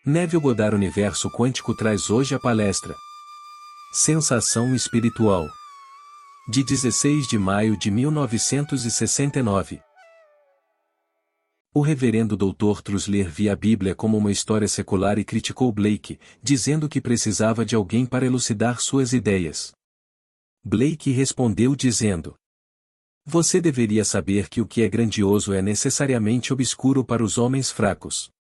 Neville Goddard Universo Quântico traz hoje a palestra Sensação Espiritual, de 16 de maio de 1969. O reverendo Dr. Trusler via a Bíblia como uma história secular e criticou Blake, dizendo que precisava de alguém para elucidar suas ideias. Blake respondeu dizendo: "Você deveria saber que o que é grandioso é necessariamente obscuro para os homens fracos.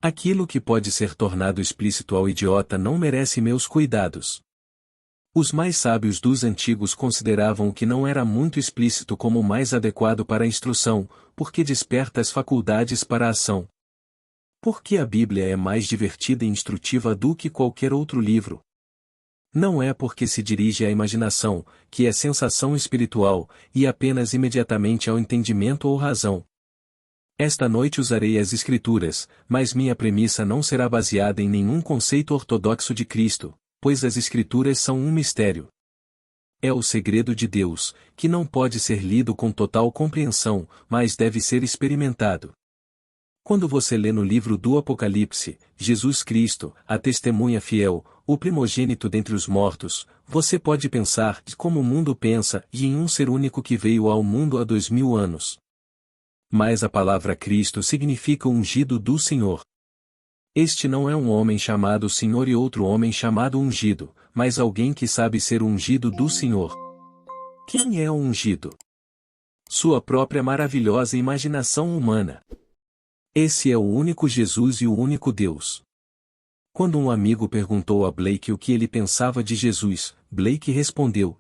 Aquilo que pode ser tornado explícito ao idiota não merece meus cuidados." Os mais sábios dos antigos consideravam o que não era muito explícito como o mais adequado para a instrução, porque desperta as faculdades para a ação. Porque a Bíblia é mais divertida e instrutiva do que qualquer outro livro? Não é porque se dirige à imaginação, que é sensação espiritual, e apenas imediatamente ao entendimento ou razão. Esta noite usarei as Escrituras, mas minha premissa não será baseada em nenhum conceito ortodoxo de Cristo, pois as Escrituras são um mistério. É o segredo de Deus, que não pode ser lido com total compreensão, mas deve ser experimentado. Quando você lê no livro do Apocalipse, Jesus Cristo, a testemunha fiel, o primogênito dentre os mortos, você pode pensar como o mundo pensa e em um ser único que veio ao mundo há 2000 anos. Mas a palavra Cristo significa ungido do Senhor. Este não é um homem chamado Senhor e outro homem chamado ungido, mas alguém que sabe ser ungido do Senhor. Quem é o ungido? Sua própria maravilhosa imaginação humana. Esse é o único Jesus e o único Deus. Quando um amigo perguntou a Blake o que ele pensava de Jesus, Blake respondeu: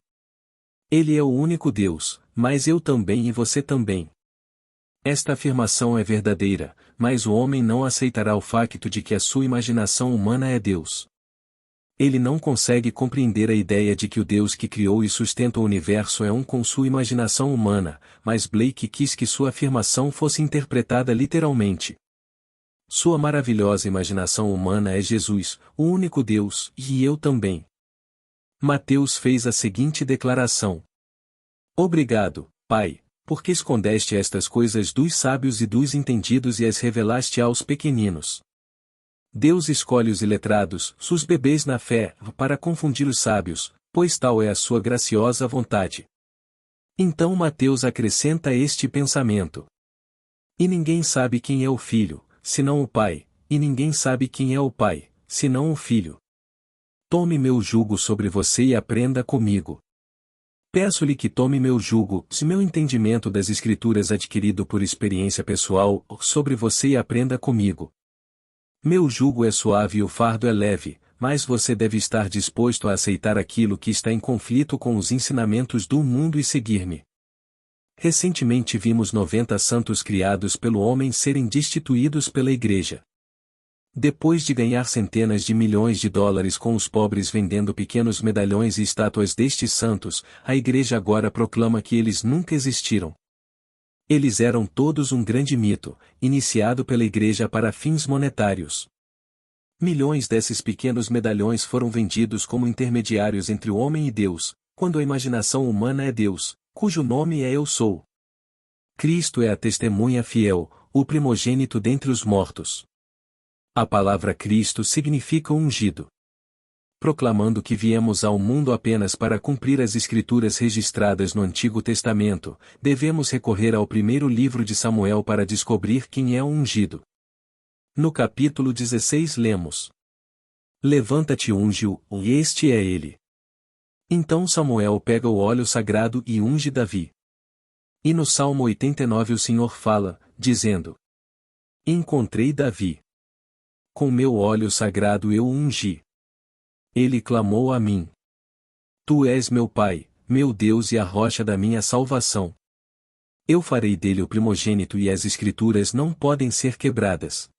"Ele é o único Deus, mas eu também e você também." Esta afirmação é verdadeira, mas o homem não aceitará o facto de que a sua imaginação humana é Deus. Ele não consegue compreender a ideia de que o Deus que criou e sustenta o universo é um com sua imaginação humana, mas Blake quis que sua afirmação fosse interpretada literalmente. Sua maravilhosa imaginação humana é Jesus, o único Deus, e eu também. Mateus fez a seguinte declaração: "Obrigado, Pai, porque escondeste estas coisas dos sábios e dos entendidos e as revelaste aos pequeninos." Deus escolhe os iletrados, os bebês na fé, para confundir os sábios, pois tal é a sua graciosa vontade. Então Mateus acrescenta este pensamento: "E ninguém sabe quem é o Filho, senão o Pai, e ninguém sabe quem é o Pai, senão o Filho. Tome meu jugo sobre você e aprenda comigo. Peço-lhe que tome meu jugo, se meu entendimento das Escrituras adquirido por experiência pessoal, sobre você e aprenda comigo. Meu jugo é suave e o fardo é leve, mas você deve estar disposto a aceitar aquilo que está em conflito com os ensinamentos do mundo e seguir-me." Recentemente vimos 90 santos criados pelo homem serem destituídos pela Igreja. Depois de ganhar centenas de milhões de dólares com os pobres vendendo pequenos medalhões e estátuas destes santos, a Igreja agora proclama que eles nunca existiram. Eles eram todos um grande mito, iniciado pela Igreja para fins monetários. Milhões desses pequenos medalhões foram vendidos como intermediários entre o homem e Deus, quando a imaginação humana é Deus, cujo nome é Eu Sou. Cristo é a testemunha fiel, o primogênito dentre os mortos. A palavra Cristo significa ungido. Proclamando que viemos ao mundo apenas para cumprir as Escrituras registradas no Antigo Testamento, devemos recorrer ao primeiro livro de Samuel para descobrir quem é o ungido. No capítulo 16 lemos: "Levanta-te e unge-o, e este é ele." Então Samuel pega o óleo sagrado e unge Davi. E no Salmo 89 o Senhor fala, dizendo: "Encontrei Davi. Com meu óleo sagrado eu o ungi. Ele clamou a mim. Tu és meu Pai, meu Deus e a rocha da minha salvação. Eu farei dele o primogênito e as Escrituras não podem ser quebradas."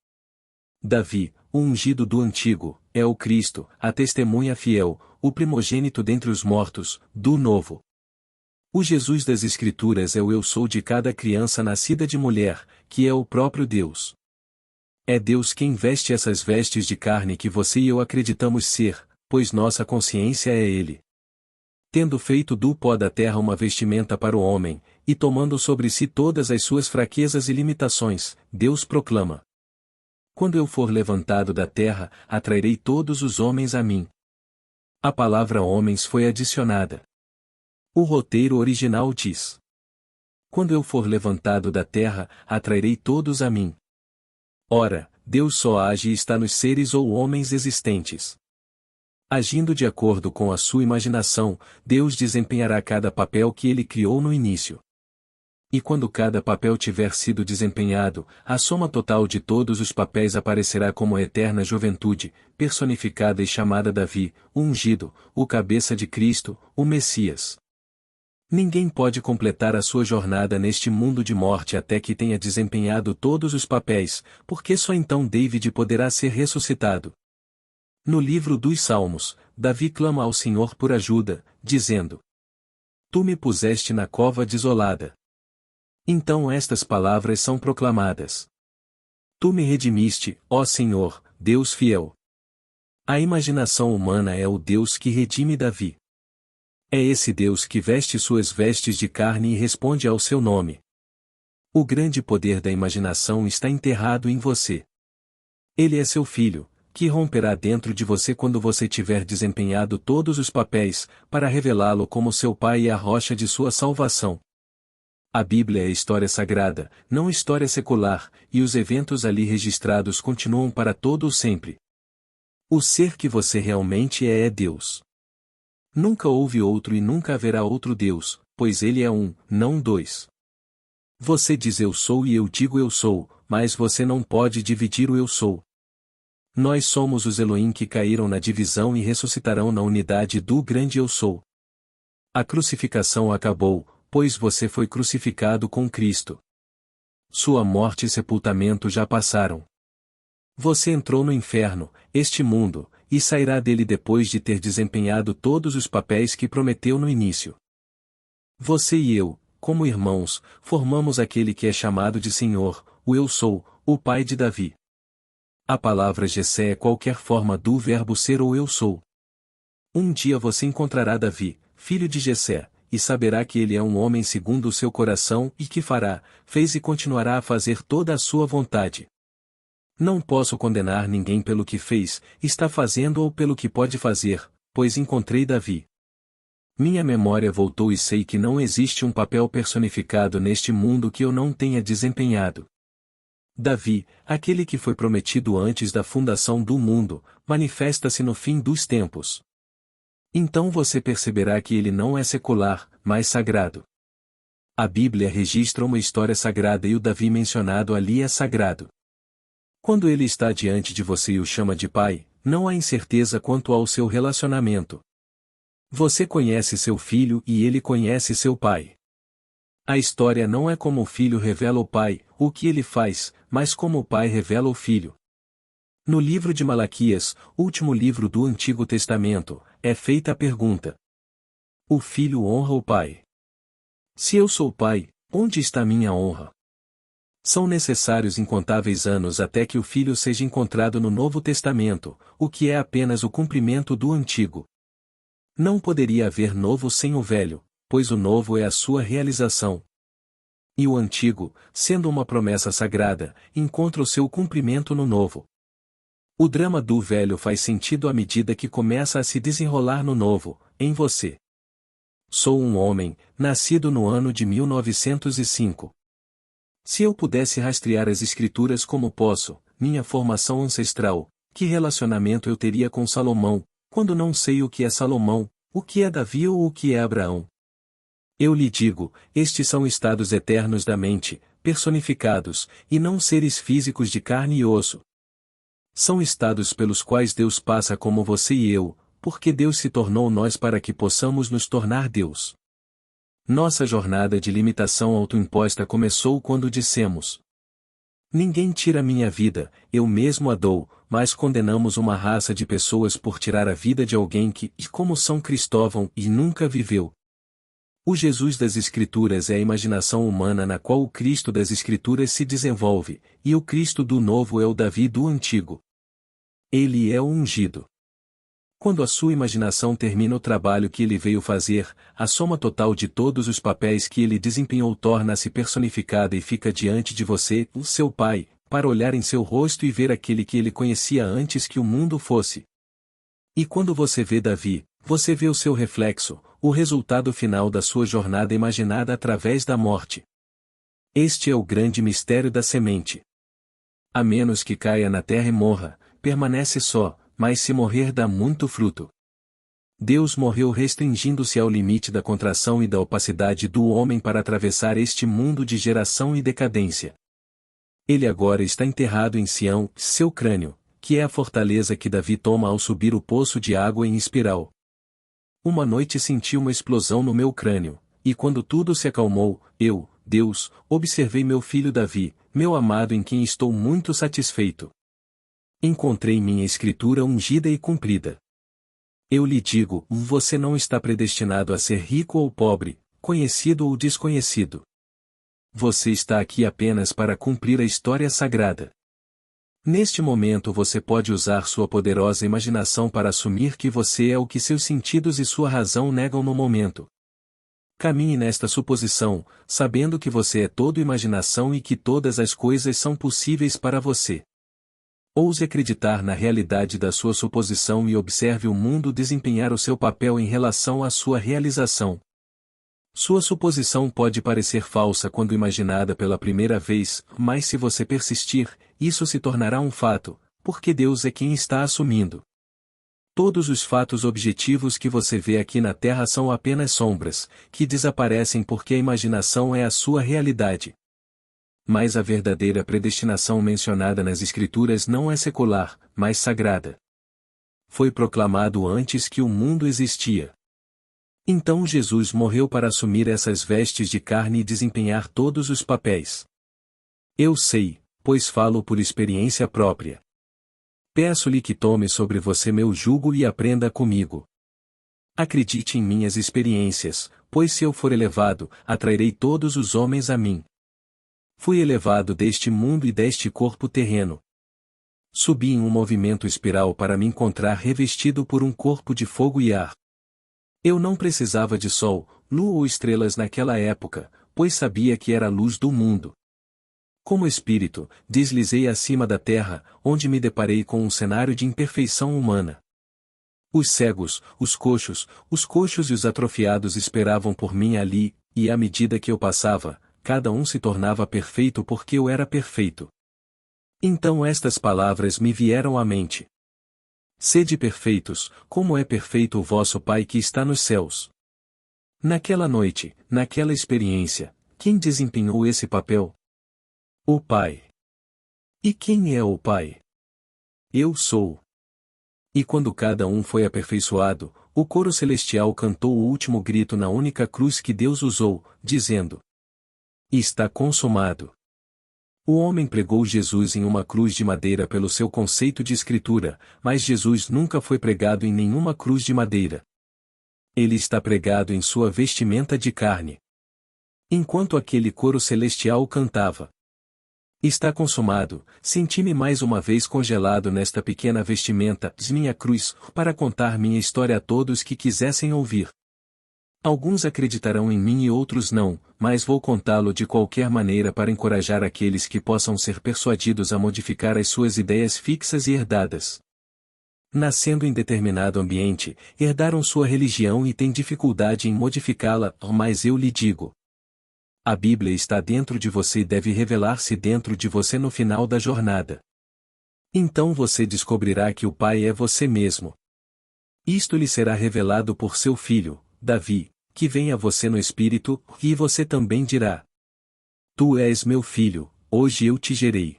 Davi, o ungido do antigo, é o Cristo, a testemunha fiel, o primogênito dentre os mortos, do novo. O Jesus das Escrituras é o Eu Sou de cada criança nascida de mulher, que é o próprio Deus. É Deus quem veste essas vestes de carne que você e eu acreditamos ser, pois nossa consciência é Ele. Tendo feito do pó da terra uma vestimenta para o homem, e tomando sobre si todas as suas fraquezas e limitações, Deus proclama: Quando eu for levantado da terra, atrairei todos os homens a mim. A palavra homens foi adicionada. O roteiro original diz: quando eu for levantado da terra, atrairei todos a mim. Ora, Deus só age e está nos seres ou homens existentes. Agindo de acordo com a sua imaginação, Deus desempenhará cada papel que ele criou no início. E quando cada papel tiver sido desempenhado, a soma total de todos os papéis aparecerá como a eterna juventude, personificada e chamada Davi, o ungido, o cabeça de Cristo, o Messias. Ninguém pode completar a sua jornada neste mundo de morte até que tenha desempenhado todos os papéis, porque só então David poderá ser ressuscitado. No livro dos Salmos, Davi clama ao Senhor por ajuda, dizendo: Tu me puseste na cova desolada. Então estas palavras são proclamadas: Tu me redimiste, ó Senhor, Deus fiel. A imaginação humana é o Deus que redime Davi. É esse Deus que veste suas vestes de carne e responde ao seu nome. O grande poder da imaginação está enterrado em você. Ele é seu filho, que romperá dentro de você quando você tiver desempenhado todos os papéis, para revelá-lo como seu Pai e a rocha de sua salvação. A Bíblia é história sagrada, não história secular, e os eventos ali registrados continuam para todo o sempre. O ser que você realmente é Deus. Nunca houve outro e nunca haverá outro Deus, pois ele é um, não dois. Você diz eu sou e eu digo eu sou, mas você não pode dividir o eu sou. Nós somos os Elohim que caíram na divisão e ressuscitarão na unidade do grande eu sou. A crucificação acabou, pois você foi crucificado com Cristo. Sua morte e sepultamento já passaram. Você entrou no inferno, este mundo, e sairá dele depois de ter desempenhado todos os papéis que prometeu no início. Você e eu, como irmãos, formamos aquele que é chamado de Senhor, o Eu Sou, o Pai de Davi. A palavra Jessé é qualquer forma do verbo ser ou Eu Sou. Um dia você encontrará Davi, filho de Jessé, e saberá que ele é um homem segundo o seu coração e que fez e continuará a fazer toda a sua vontade. Não posso condenar ninguém pelo que fez, está fazendo ou pelo que pode fazer, pois encontrei Davi. Minha memória voltou e sei que não existe um papel personificado neste mundo que eu não tenha desempenhado. Davi, aquele que foi prometido antes da fundação do mundo, manifesta-se no fim dos tempos. Então você perceberá que ele não é secular, mas sagrado. A Bíblia registra uma história sagrada e o Davi mencionado ali é sagrado. Quando ele está diante de você e o chama de pai, não há incerteza quanto ao seu relacionamento. Você conhece seu filho e ele conhece seu pai. A história não é como o filho revela ao pai, o que ele faz, mas como o pai revela ao filho. No livro de Malaquias, último livro do Antigo Testamento, é feita a pergunta: o filho honra o pai? Se eu sou pai, onde está minha honra? São necessários incontáveis anos até que o Filho seja encontrado no Novo Testamento, o que é apenas o cumprimento do Antigo. Não poderia haver novo sem o Velho, pois o novo é a sua realização. E o Antigo, sendo uma promessa sagrada, encontra o seu cumprimento no Novo. O drama do Velho faz sentido à medida que começa a se desenrolar no Novo, em você. Sou um homem, nascido no ano de 1905. Se eu pudesse rastrear as escrituras como posso, minha formação ancestral, que relacionamento eu teria com Salomão, quando não sei o que é Salomão, o que é Davi ou o que é Abraão? Eu lhe digo, estes são estados eternos da mente, personificados, e não seres físicos de carne e osso. São estados pelos quais Deus passa como você e eu, porque Deus se tornou nós para que possamos nos tornar Deus. Nossa jornada de limitação autoimposta começou quando dissemos: ninguém tira minha vida, eu mesmo a dou, mas condenamos uma raça de pessoas por tirar a vida de alguém que, como São Cristóvão, nunca viveu. O Jesus das Escrituras é a imaginação humana na qual o Cristo das Escrituras se desenvolve, e o Cristo do Novo é o Davi do Antigo. Ele é o ungido. Quando a sua imaginação termina o trabalho que ele veio fazer, a soma total de todos os papéis que ele desempenhou torna-se personificada e fica diante de você, o seu Pai, para olhar em seu rosto e ver aquele que ele conhecia antes que o mundo fosse. E quando você vê Davi, você vê o seu reflexo, o resultado final da sua jornada imaginada através da morte. Este é o grande mistério da semente. A menos que caia na terra e morra, permanece só, mas se morrer dá muito fruto. Deus morreu restringindo-se ao limite da contração e da opacidade do homem para atravessar este mundo de geração e decadência. Ele agora está enterrado em Sião, seu crânio, que é a fortaleza que Davi toma ao subir o poço de água em espiral. Uma noite senti uma explosão no meu crânio, e quando tudo se acalmou, eu, Deus, observei meu filho Davi, meu amado em quem estou muito satisfeito. Encontrei minha escritura ungida e cumprida. Eu lhe digo, você não está predestinado a ser rico ou pobre, conhecido ou desconhecido. Você está aqui apenas para cumprir a história sagrada. Neste momento você pode usar sua poderosa imaginação para assumir que você é o que seus sentidos e sua razão negam no momento. Caminhe nesta suposição, sabendo que você é todo imaginação e que todas as coisas são possíveis para você. Ouse acreditar na realidade da sua suposição e observe o mundo desempenhar o seu papel em relação à sua realização. Sua suposição pode parecer falsa quando imaginada pela primeira vez, mas se você persistir, isso se tornará um fato, porque Deus é quem está assumindo. Todos os fatos objetivos que você vê aqui na Terra são apenas sombras, que desaparecem porque a imaginação é a sua realidade. Mas a verdadeira predestinação mencionada nas Escrituras não é secular, mas sagrada. Foi proclamado antes que o mundo existia. Então Jesus morreu para assumir essas vestes de carne e desempenhar todos os papéis. Eu sei, pois falo por experiência própria. Peço-lhe que tome sobre você meu jugo e aprenda comigo. Acredite em minhas experiências, pois se eu for elevado, atrairei todos os homens a mim. Fui elevado deste mundo e deste corpo terreno. Subi em um movimento espiral para me encontrar revestido por um corpo de fogo e ar. Eu não precisava de sol, lua ou estrelas naquela época, pois sabia que era a luz do mundo. Como espírito, deslizei acima da terra, onde me deparei com um cenário de imperfeição humana. Os cegos, os coxos e os atrofiados esperavam por mim ali, e à medida que eu passava, cada um se tornava perfeito porque eu era perfeito. Então estas palavras me vieram à mente. Sede perfeitos, como é perfeito o vosso Pai que está nos céus. Naquela noite, naquela experiência, quem desempenhou esse papel? O Pai. E quem é o Pai? Eu sou. E quando cada um foi aperfeiçoado, o coro celestial cantou o último grito na única cruz que Deus usou, dizendo: Está consumado. O homem pregou Jesus em uma cruz de madeira pelo seu conceito de escritura, mas Jesus nunca foi pregado em nenhuma cruz de madeira. Ele está pregado em sua vestimenta de carne. Enquanto aquele coro celestial cantava: Está consumado, senti-me mais uma vez congelado nesta pequena vestimenta, minha cruz, para contar minha história a todos que quisessem ouvir. Alguns acreditarão em mim e outros não, mas vou contá-lo de qualquer maneira para encorajar aqueles que possam ser persuadidos a modificar as suas ideias fixas e herdadas. Nascendo em determinado ambiente, herdaram sua religião e têm dificuldade em modificá-la, mas eu lhe digo: a Bíblia está dentro de você e deve revelar-se dentro de você no final da jornada. Então você descobrirá que o Pai é você mesmo. Isto lhe será revelado por seu filho, Davi, que vem a você no Espírito, e você também dirá: Tu és meu filho, hoje eu te gerei.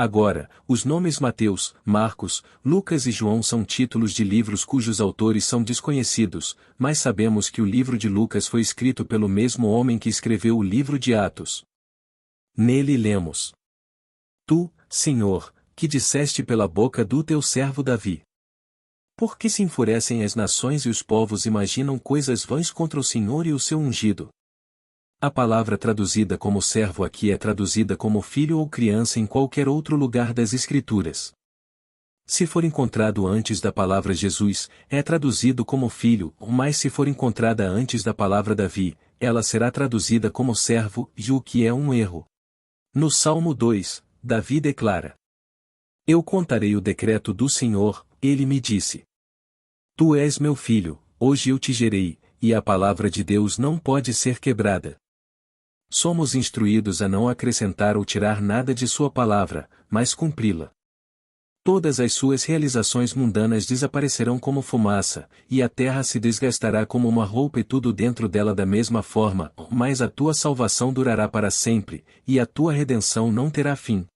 Agora, os nomes Mateus, Marcos, Lucas e João são títulos de livros cujos autores são desconhecidos, mas sabemos que o livro de Lucas foi escrito pelo mesmo homem que escreveu o livro de Atos. Nele lemos: Tu, Senhor, que disseste pela boca do teu servo Davi. Por que se enfurecem as nações e os povos imaginam coisas vãs contra o Senhor e o seu ungido? A palavra traduzida como servo aqui é traduzida como filho ou criança em qualquer outro lugar das Escrituras. Se for encontrado antes da palavra Jesus, é traduzido como filho, mas se for encontrada antes da palavra Davi, ela será traduzida como servo, e o que é um erro. No Salmo 2, Davi declara: Eu contarei o decreto do Senhor, ele me disse. Tu és meu filho, hoje eu te gerei, e a palavra de Deus não pode ser quebrada. Somos instruídos a não acrescentar ou tirar nada de sua palavra, mas cumpri-la. Todas as suas realizações mundanas desaparecerão como fumaça, e a terra se desgastará como uma roupa e tudo dentro dela da mesma forma, mas a tua salvação durará para sempre, e a tua redenção não terá fim.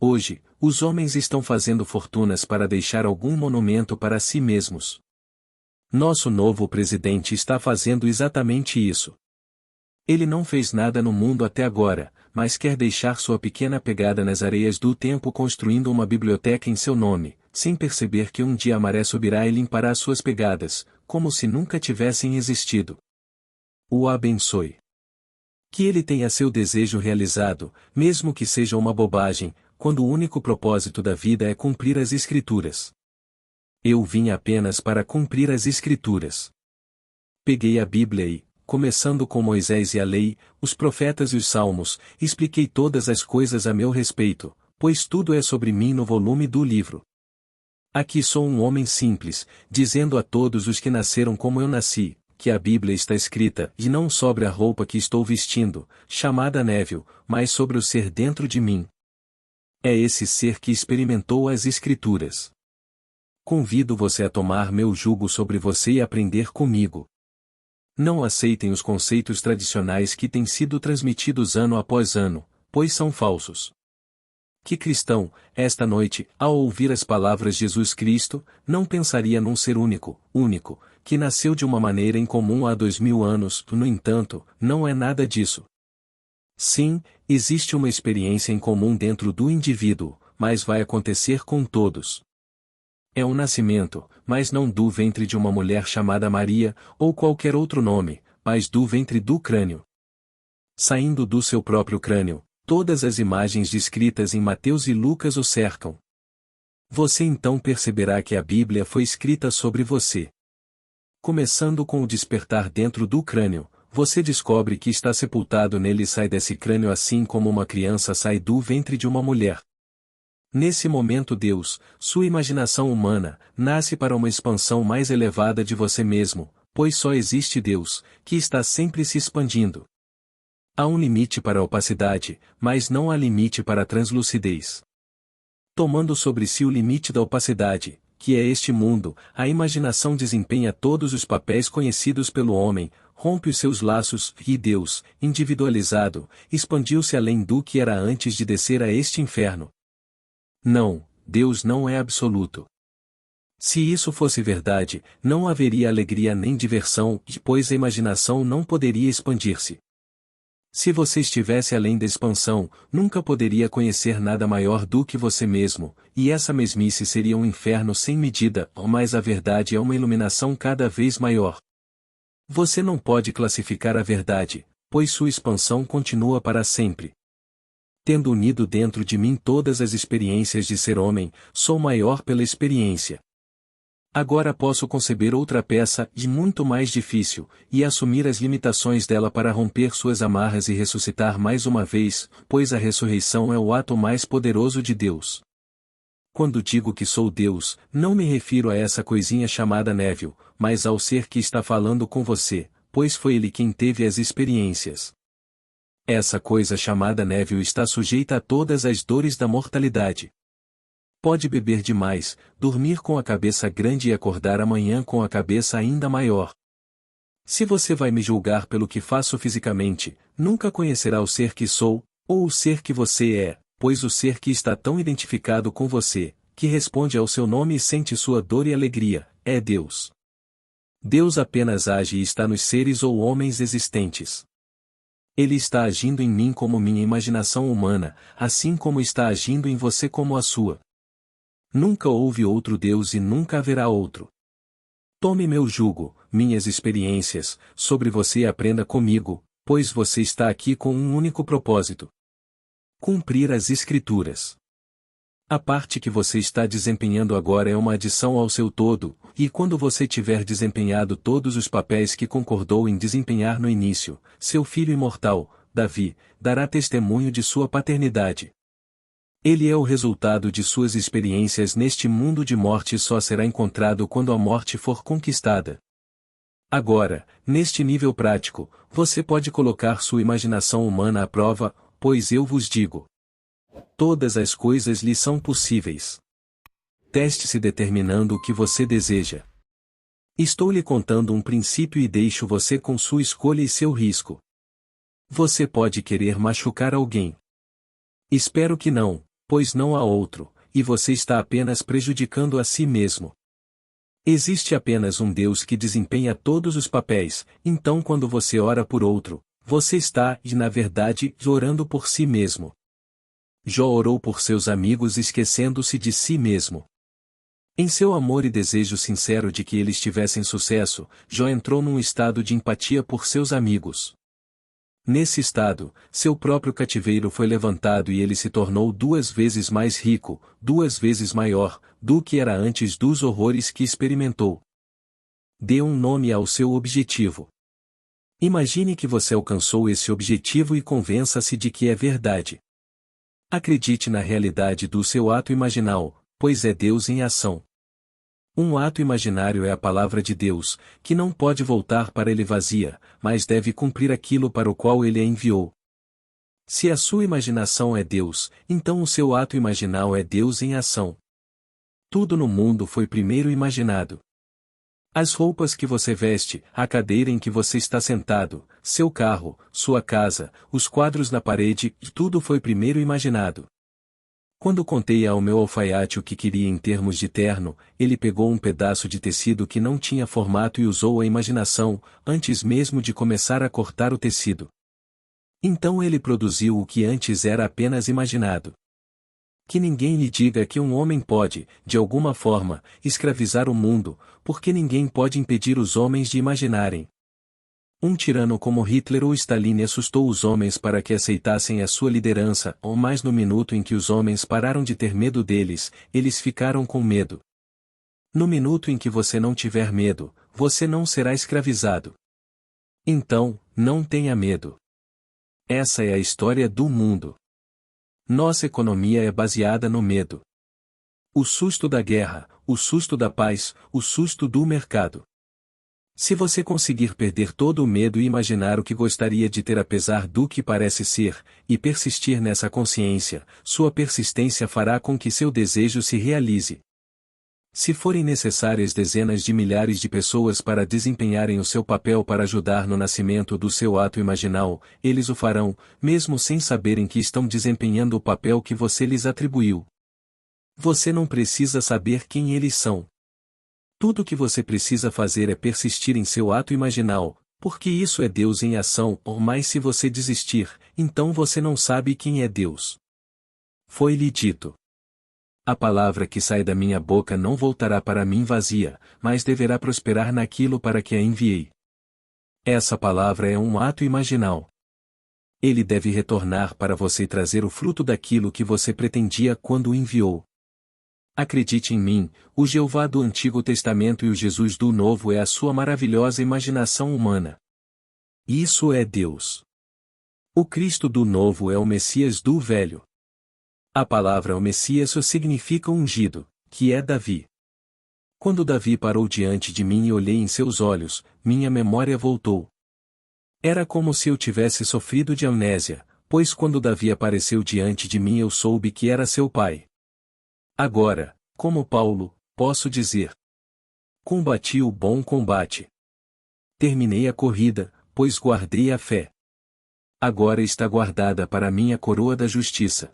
Hoje, os homens estão fazendo fortunas para deixar algum monumento para si mesmos. Nosso novo presidente está fazendo exatamente isso. Ele não fez nada no mundo até agora, mas quer deixar sua pequena pegada nas areias do tempo construindo uma biblioteca em seu nome, sem perceber que um dia a maré subirá e limpará suas pegadas, como se nunca tivessem existido. O abençoe. Que ele tenha seu desejo realizado, mesmo que seja uma bobagem, quando o único propósito da vida é cumprir as Escrituras. Eu vim apenas para cumprir as Escrituras. Peguei a Bíblia e, começando com Moisés e a lei, os profetas e os salmos, expliquei todas as coisas a meu respeito, pois tudo é sobre mim no volume do livro. Aqui sou um homem simples, dizendo a todos os que nasceram como eu nasci, que a Bíblia está escrita, e não sobre a roupa que estou vestindo, chamada nével, mas sobre o ser dentro de mim. É esse ser que experimentou as Escrituras. Convido você a tomar meu jugo sobre você e aprender comigo. Não aceitem os conceitos tradicionais que têm sido transmitidos ano após ano, pois são falsos. Que cristão, esta noite, ao ouvir as palavras de Jesus Cristo, não pensaria num ser único, que nasceu de uma maneira incomum há 2000 anos, no entanto, não é nada disso. Sim, existe uma experiência em comum dentro do indivíduo, mas vai acontecer com todos. É um nascimento, mas não do ventre de uma mulher chamada Maria, ou qualquer outro nome, mas do ventre do crânio. Saindo do seu próprio crânio, todas as imagens descritas em Mateus e Lucas o cercam. Você então perceberá que a Bíblia foi escrita sobre você. Começando com o despertar dentro do crânio, você descobre que está sepultado nele e sai desse crânio assim como uma criança sai do ventre de uma mulher. Nesse momento Deus, sua imaginação humana, nasce para uma expansão mais elevada de você mesmo, pois só existe Deus, que está sempre se expandindo. Há um limite para a opacidade, mas não há limite para a translucidez. Tomando sobre si o limite da opacidade, que é este mundo, a imaginação desempenha todos os papéis conhecidos pelo homem, rompe os seus laços, e Deus, individualizado, expandiu-se além do que era antes de descer a este inferno. Não, Deus não é absoluto. Se isso fosse verdade, não haveria alegria nem diversão, pois a imaginação não poderia expandir-se. Se você estivesse além da expansão, nunca poderia conhecer nada maior do que você mesmo, e essa mesmice seria um inferno sem medida, mas a verdade é uma iluminação cada vez maior. Você não pode classificar a verdade, pois sua expansão continua para sempre. Tendo unido dentro de mim todas as experiências de ser homem, sou maior pela experiência. Agora posso conceber outra peça, e muito mais difícil, e assumir as limitações dela para romper suas amarras e ressuscitar mais uma vez, pois a ressurreição é o ato mais poderoso de Deus. Quando digo que sou Deus, não me refiro a essa coisinha chamada Neville, mas ao ser que está falando com você, pois foi ele quem teve as experiências. Essa coisa chamada Neville está sujeita a todas as dores da mortalidade. Pode beber demais, dormir com a cabeça grande e acordar amanhã com a cabeça ainda maior. Se você vai me julgar pelo que faço fisicamente, nunca conhecerá o ser que sou, ou o ser que você é, pois o ser que está tão identificado com você, que responde ao seu nome e sente sua dor e alegria, é Deus. Deus apenas age e está nos seres ou homens existentes. Ele está agindo em mim como minha imaginação humana, assim como está agindo em você como a sua. Nunca houve outro Deus e nunca haverá outro. Tome meu jugo, minhas experiências, sobre você e aprenda comigo, pois você está aqui com um único propósito: cumprir as Escrituras. A parte que você está desempenhando agora é uma adição ao seu todo, e quando você tiver desempenhado todos os papéis que concordou em desempenhar no início, seu filho imortal, Davi, dará testemunho de sua paternidade. Ele é o resultado de suas experiências neste mundo de morte e só será encontrado quando a morte for conquistada. Agora, neste nível prático, você pode colocar sua imaginação humana à prova, pois eu vos digo: todas as coisas lhe são possíveis. Teste-se determinando o que você deseja. Estou lhe contando um princípio e deixo você com sua escolha e seu risco. Você pode querer machucar alguém. Espero que não, pois não há outro, e você está apenas prejudicando a si mesmo. Existe apenas um Deus que desempenha todos os papéis, então quando você ora por outro, você está, na verdade, orando por si mesmo. Jó orou por seus amigos esquecendo-se de si mesmo. Em seu amor e desejo sincero de que eles tivessem sucesso, Jó entrou num estado de empatia por seus amigos. Nesse estado, seu próprio cativeiro foi levantado e ele se tornou 2 vezes mais rico, 2 vezes maior, do que era antes dos horrores que experimentou. Dê um nome ao seu objetivo. Imagine que você alcançou esse objetivo e convença-se de que é verdade. Acredite na realidade do seu ato imaginal, pois é Deus em ação. Um ato imaginário é a palavra de Deus, que não pode voltar para ele vazia, mas deve cumprir aquilo para o qual ele a enviou. Se a sua imaginação é Deus, então o seu ato imaginal é Deus em ação. Tudo no mundo foi primeiro imaginado. As roupas que você veste, a cadeira em que você está sentado, seu carro, sua casa, os quadros na parede, tudo foi primeiro imaginado. Quando contei ao meu alfaiate o que queria em termos de terno, ele pegou um pedaço de tecido que não tinha formato e usou a imaginação, antes mesmo de começar a cortar o tecido. Então ele produziu o que antes era apenas imaginado. Que ninguém lhe diga que um homem pode, de alguma forma, escravizar o mundo, porque ninguém pode impedir os homens de imaginarem. Um tirano como Hitler ou Stalin assustou os homens para que aceitassem a sua liderança, ou mais no minuto em que os homens pararam de ter medo deles, eles ficaram com medo. No minuto em que você não tiver medo, você não será escravizado. Então, não tenha medo. Essa é a história do mundo. Nossa economia é baseada no medo. O susto da guerra, o susto da paz, o susto do mercado. Se você conseguir perder todo o medo e imaginar o que gostaria de ter apesar do que parece ser, e persistir nessa consciência, sua persistência fará com que seu desejo se realize. Se forem necessárias dezenas de milhares de pessoas para desempenharem o seu papel para ajudar no nascimento do seu ato imaginal, eles o farão, mesmo sem saberem que estão desempenhando o papel que você lhes atribuiu. Você não precisa saber quem eles são. Tudo o que você precisa fazer é persistir em seu ato imaginal, porque isso é Deus em ação, ou mais se você desistir, então você não sabe quem é Deus. Foi-lhe dito: a palavra que sai da minha boca não voltará para mim vazia, mas deverá prosperar naquilo para que a enviei. Essa palavra é um ato imaginal. Ele deve retornar para você e trazer o fruto daquilo que você pretendia quando o enviou. Acredite em mim, o Jeová do Antigo Testamento e o Jesus do Novo é a sua maravilhosa imaginação humana. Isso é Deus. O Cristo do Novo é o Messias do Velho. A palavra o Messias significa ungido, que é Davi. Quando Davi parou diante de mim e olhei em seus olhos, minha memória voltou. Era como se eu tivesse sofrido de amnésia, pois quando Davi apareceu diante de mim eu soube que era seu pai. Agora, como Paulo, posso dizer: combati o bom combate. Terminei a corrida, pois guardei a fé. Agora está guardada para mim a coroa da justiça.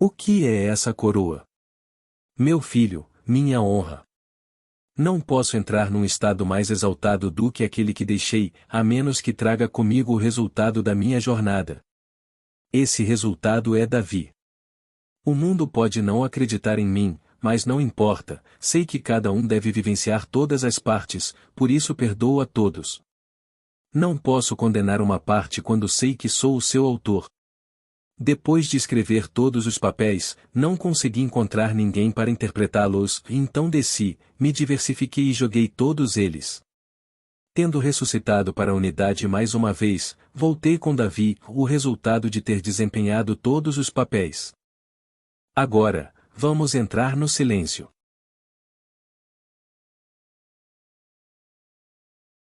O que é essa coroa? Meu filho, minha honra. Não posso entrar num estado mais exaltado do que aquele que deixei, a menos que traga comigo o resultado da minha jornada. Esse resultado é Davi. O mundo pode não acreditar em mim, mas não importa, sei que cada um deve vivenciar todas as partes, por isso perdoo a todos. Não posso condenar uma parte quando sei que sou o seu autor. Depois de escrever todos os papéis, não consegui encontrar ninguém para interpretá-los, então desci, me diversifiquei e joguei todos eles. Tendo ressuscitado para a unidade mais uma vez, voltei com Davi, o resultado de ter desempenhado todos os papéis. Agora, vamos entrar no silêncio.